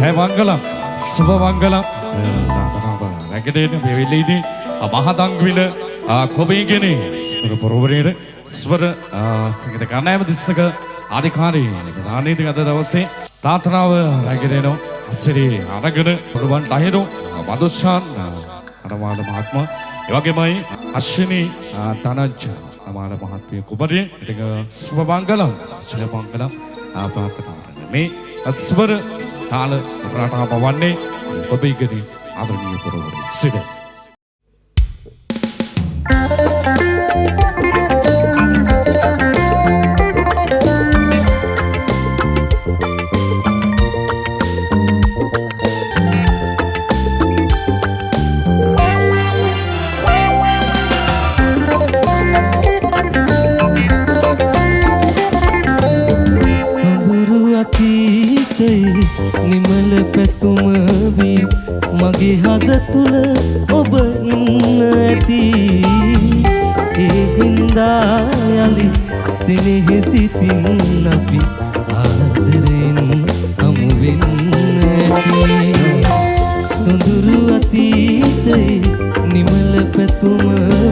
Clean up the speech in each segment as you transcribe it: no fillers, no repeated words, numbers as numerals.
ජයමංගලම් සුභමංගලම් රැකගෙන වෙවිලීදී මහදංගවිල කොබේගෙන ස්වර පොරවරේට ස්වර සංගීත කණ්ඩායම දිස්සක අධිකාරී දානීති අද දවසේ ප්‍රාර්ථනාව රැගෙන අසිරේ අරගෙන පුරුවන් ඩහිරෝ මදුෂාන් අනමාල මහත්මයා ඒ වගේමයි අශ්විනී තනජ්ජ අනමාල මහත්මිය කුමරිය ඉතින් සුභමංගලම් ජයමංගලම් ප්‍රාර්ථනා මේ ස්වර තාල ප්‍රාර්ථනා පවන්නේ කොබේගෙන ආදරණීය පුරවරේ සිට නිමල පැතුම වී මගේ හද තුල ඔබ ඉන්න ඇති ඒ හින්දා යලි සිනහසිතින් අපි ආදරෙන් හමු වෙන්න ඇති සොඳුරු අතීතයේ නිමල පැතුම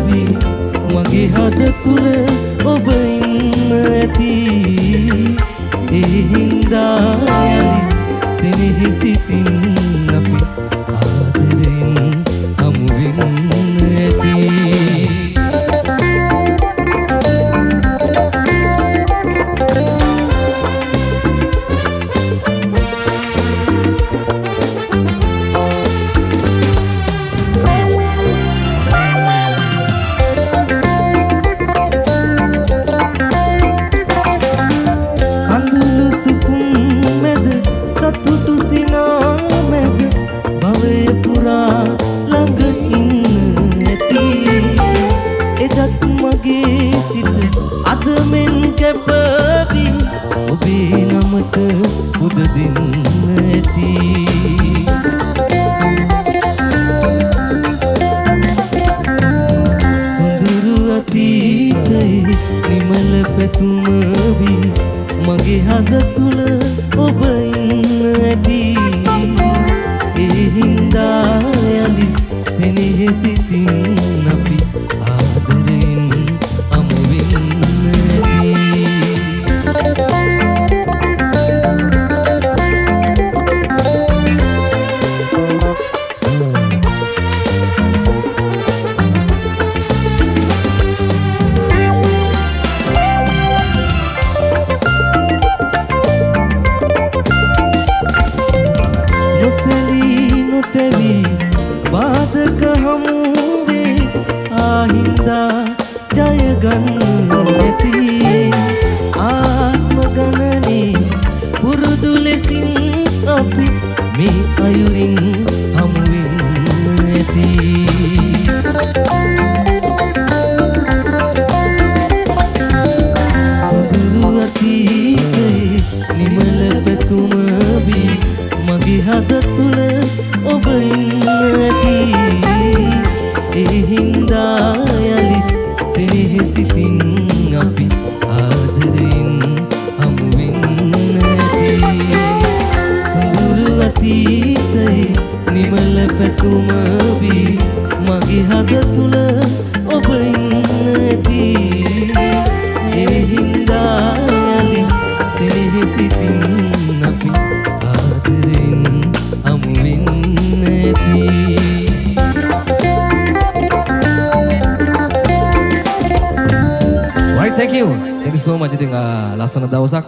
වී මගේ හද තුල ඔබ ඉන්න ඇති ඒ හින්දා සිනහසිතින් අපි ආදරෙන් හමු වෙන්න ඇති කඳුළු සුසුම් මැද සතුටු සිනා මැද භවය පුරා ළඟ ඉන්න ඇති එදත් මගේ සිත අද මෙන් කැපවි ඔබේ නමට පුද දෙන්න ඇති සොඳුරු අතීතයේ නිමල පැතුම වී මගේ හද තුල ඔබ ඉන්න ඇති ඒ හින්දා යලි සිනහසිතින් අපි ආදරෙන් හමු වෙන්න ඇති නොසැලී නොතැවි බාධක හමුවේ ආහින්දා ජය ගන්න ඇති ආත්ම ගණනේ පුරුදු ලෙසින් අපි මේ අයුරින් හමු වෙන්න ඇති සොඳුරු අතීතයේ නිමල පැතුම වී මගේ හද තුල ඔබ ඉන්න ඇති ඒ හින්දා යලි සිනහසිතින් අපි ආදරෙන් හමු වෙන්න ඇති සොඳුරු අතීතයේ නිමල පැතුම වී මගේ හද තුල ඔබ ඉන්න ඇති ඒ හින්දා යලි සිනහසිතින් අපි ආදරෙන් හමු වෙන්න ඇති Right, thank you so much. ඉතින් ලස්සන දවසක්